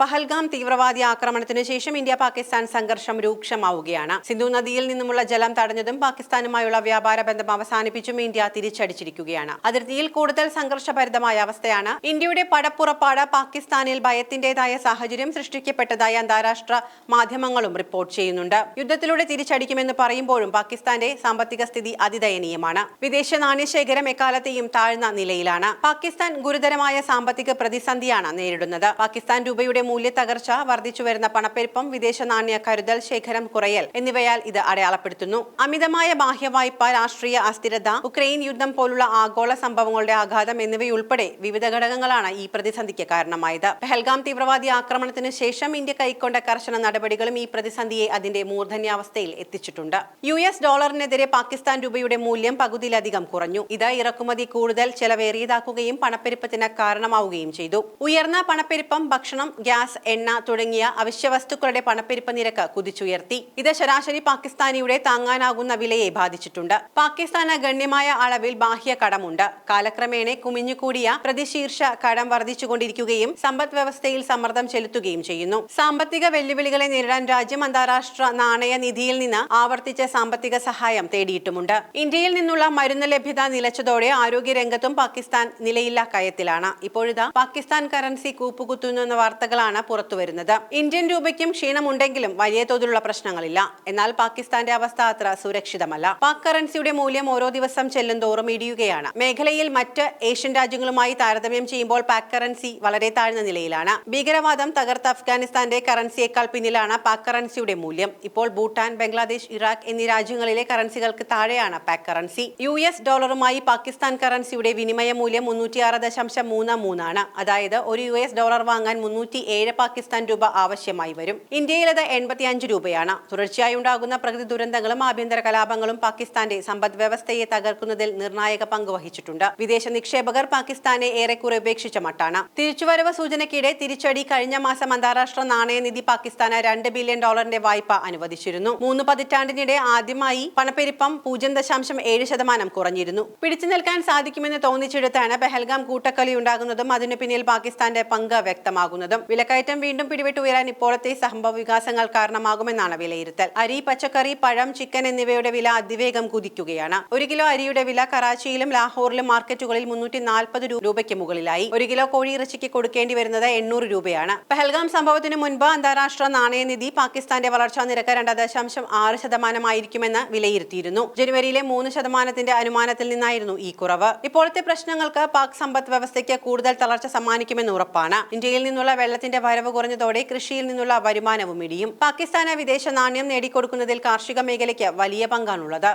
പഹൽഗാം തീവ്രവാദി ആക്രമണത്തിനു ശേഷം ഇന്ത്യ പാകിസ്ഥാൻ സംഘർഷം രൂക്ഷമാവുകയാണ്. സിന്ധു നദിയിൽ നിന്നുമുള്ള ജലം തടഞ്ഞതും പാകിസ്ഥാനുമായുള്ള വ്യാപാര ബന്ധം അവസാനിപ്പിച്ചും ഇന്ത്യ തിരിച്ചടിച്ചിരിക്കുകയാണ്. അതിർത്തിയിൽ കൂടുതൽ സംഘർഷഭരിതമായ അവസ്ഥയാണ്. ഇന്ത്യയുടെ പടപ്പുറപ്പാട് പാകിസ്ഥാനിൽ ഭയത്തിന്റേതായ സാഹചര്യം സൃഷ്ടിക്കപ്പെട്ടതായി അന്താരാഷ്ട്ര മാധ്യമങ്ങളും റിപ്പോർട്ട് ചെയ്യുന്നുണ്ട്. യുദ്ധത്തിലൂടെ തിരിച്ചടിക്കുമെന്ന് പറയുമ്പോഴും പാകിസ്ഥാന്റെ സാമ്പത്തിക സ്ഥിതി അതിദയനീയമാണ്. വിദേശ നാണ്യശേഖരം എക്കാലത്തെയും താഴ്ന്ന നിലയിലാണ്. പാകിസ്ഥാൻ ഗുരുതരമായ സാമ്പത്തിക പ്രതിസന്ധിയാണ് നേരിടുന്നത്. പാകിസ്ഥാൻ രൂപയുടെ മൂല്യത്തകർച്ച, വർദ്ധിച്ചു വരുന്ന പണപ്പെരുപ്പം, വിദേശ നാണ്യ കരുതൽ ശേഖരം കുറയൽ എന്നിവയാൽ ഇത് അടയാളപ്പെടുത്തുന്നു. അമിതമായ ബാഹ്യവായ്പ, രാഷ്ട്രീയ അസ്ഥിരത, ഉക്രൈൻ യുദ്ധം പോലുള്ള ആഗോള സംഭവങ്ങളുടെ ആഘാതം എന്നിവയുൾപ്പെടെ വിവിധ ഘടകങ്ങളാണ് ഈ പ്രതിസന്ധിക്ക് കാരണമായത്. പഹൽഗാം തീവ്രവാദി ആക്രമണത്തിന് ശേഷം ഇന്ത്യ കൈക്കൊണ്ട കർശന നടപടികളും ഈ പ്രതിസന്ധിയെ അതിന്റെ മൂർധന്യാവസ്ഥയിൽ എത്തിച്ചിട്ടുണ്ട്. US ഡോളറിനെതിരെ പാകിസ്ഥാൻ രൂപയുടെ മൂല്യം പകുതിയിലധികം കുറഞ്ഞു. ഇത് ഇറക്കുമതി കൂടുതൽ ചെലവേറിയതാക്കുകയും പണപ്പെരുപ്പത്തിന് കാരണമാവുകയും ചെയ്തു. ഉയർന്ന പണപ്പെരുപ്പം ഭക്ഷണം, ഗ്യാസ്, എണ്ണ തുടങ്ങിയ അവശ്യവസ്തുക്കളുടെ പണപ്പെരുപ്പ നിരക്ക് കുതിച്ചുയർത്തി. ഇത് ശരാശരി പാകിസ്ഥാനിയുടെ താങ്ങാനാകുന്ന വിലയെ ബാധിച്ചിട്ടുണ്ട്. പാകിസ്ഥാന് ഗണ്യമായ അളവിൽ ബാഹ്യ കടമുണ്ട്. കാലക്രമേണ കുമിഞ്ഞുകൂടിയ പ്രതിശീർഷ കടം വർദ്ധിച്ചുകൊണ്ടിരിക്കുകയും സമ്പദ് വ്യവസ്ഥയിൽ സമ്മർദ്ദം ചെലുത്തുകയും ചെയ്യുന്നു. സാമ്പത്തിക വെല്ലുവിളികളെ നേരിടാൻ രാജ്യം അന്താരാഷ്ട്ര നാണയ നിധിയിൽ നിന്ന് ആവർത്തിച്ച സാമ്പത്തിക സഹായം തേടിയിട്ടുമുണ്ട്. ഇന്ത്യയിൽ നിന്നുള്ള മരുന്ന് ലഭ്യത നിലച്ചതോടെ ആരോഗ്യരംഗത്തും പാകിസ്ഥാൻ നിലയില്ലാ കയത്തിലാണ്. ഇപ്പോഴിതാ പാകിസ്ഥാൻ കറൻസി കൂപ്പുകുത്തുന്നു എന്ന വാർത്തകളാണ് പുറത്തുവരുന്നത്. ഇന്ത്യൻ രൂപയ്ക്കും ക്ഷീണമുണ്ടെങ്കിലും വലിയ തോതിലുള്ള പ്രശ്നങ്ങളില്ല. എന്നാൽ പാകിസ്ഥാന്റെ അവസ്ഥ അത്ര സുരക്ഷിതമല്ല. പാക് കറൻസിയുടെ മൂല്യം ഓരോ ദിവസം ചെല്ലുന്തോറും ഇടിയുകയാണ്. മേഖലയിൽ മറ്റ് ഏഷ്യൻ രാജ്യങ്ങളുമായി താരതമ്യം ചെയ്യുമ്പോൾ പാക് കറൻസി വളരെ താഴ്ന്ന നിലയിലാണ്. ഭീകരവാദം തകർത്ത അഫ്ഗാനിസ്ഥാന്റെ കറൻസിയേക്കാൾ പിന്നിലാണ് പാക് കറൻസിയുടെ മൂല്യം. ഇപ്പോൾ ഭൂട്ടാൻ, ബംഗ്ലാദേശ്, ഇറാഖ് എന്നീ രാജ്യങ്ങളിലെ കറൻസികൾക്ക് താഴെയാണ് പാക് കറൻസി. US ഡോളറുമായി പാകിസ്ഥാൻ കറൻസിയുടെ വിനിമയ മൂല്യം 306.33 ആണ്. അതായത് ഒരു US ഡോളർ വാങ്ങാൻ 307 പാകിസ്ഥാൻ രൂപ ആവശ്യമായി വരും. ഇന്ത്യയിൽ അത് 85 രൂപയാണ്. തുടർച്ചയായി ഉണ്ടാകുന്ന പ്രകൃതി ദുരന്തങ്ങളും ആഭ്യന്തര കലാപങ്ങളും പാകിസ്ഥാന്റെ സമ്പദ് വ്യവസ്ഥയെ തകർക്കുന്നതിൽ നിർണായക പങ്ക് വഹിച്ചിട്ടുണ്ട്. വിദേശ നിക്ഷേപകർ പാകിസ്ഥാനെ ഏറെക്കുറെ ഉപേക്ഷിച്ച മട്ടാണ്. തിരിച്ചുവരവ് സൂചനയ്ക്കിടെ തിരിച്ചടി. കഴിഞ്ഞ മാസം അന്താരാഷ്ട്ര നാണയനിധി പാകിസ്ഥാന് $2 ബില്യൺ വായ്പ അനുവദിച്ചിരുന്നു. 3 പതിറ്റാണ്ടിനിടെ ആദ്യമായി പണപ്പെരുപ്പം 0.7% കുറഞ്ഞിരുന്നു. പിടിച്ചു നിൽക്കാൻ സാധിക്കുമെന്ന് തോന്നിച്ചെടുത്താണ് പഹൽഗാം കൂട്ടക്കൊല ഉണ്ടാകുന്നതും അതിനു പിന്നിൽ പാകിസ്ഥാന്റെ പങ്ക് വ്യക്തമാകുന്നതും. വിലക്കയറ്റം വീണ്ടും പിടിവിട്ടുയരാൻ ഇപ്പോഴത്തെ സംഭവ വികാസങ്ങൾ കാരണമാകുമെന്നാണ് വിലയിരുത്തൽ. അരി, പച്ചക്കറി, പഴം, ചിക്കൻ എന്നിവയുടെ വില അതിവേഗം കുതിക്കുകയാണ്. 1 കിലോ അരിയുടെ വില കറാച്ചിയിലും ലാഹോറിലും മാർക്കറ്റുകളിൽ 340 രൂപയ്ക്ക് മുകളിലായി. 1 കിലോ കോഴിയിറച്ചിക്ക് കൊടുക്കേണ്ടി വരുന്നത് 800 രൂപയാണ്. പഹൽഗാം സംഭവത്തിന് മുൻപ് അന്താരാഷ്ട്ര നാണയനിധി പാകിസ്ഥാന്റെ വളർച്ചാ നിരക്ക് 2.6% ആയിരിക്കുമെന്ന് വിലയിരുത്തിയിരുന്നു. ജനുവരിയിലെ 3% അനുമാനത്തിൽ നിന്നായിരുന്നു ഈ കുറവ്. ഇപ്പോഴത്തെ പ്രശ്നങ്ങൾക്ക് പാക് സമ്പദ് വ്യവസ്ഥയ്ക്ക് കൂടുതൽ തളർച്ച സമ്മാനിക്കുമെന്ന് ഉറപ്പാണ്. ഇന്ത്യയിൽ നിന്നുള്ള വെള്ളത്തിന്റെ വരവ് കുറഞ്ഞതോടെ കൃഷിയിൽ നിന്നുള്ള വരുമാനവും ഇടിയും. പാകിസ്ഥാന് വിദേശ നാണ്യം നേടിക്കൊടുക്കുന്നതിൽ കാർഷിക മേഖലയ്ക്ക് വലിയ പങ്കാണുള്ളത്.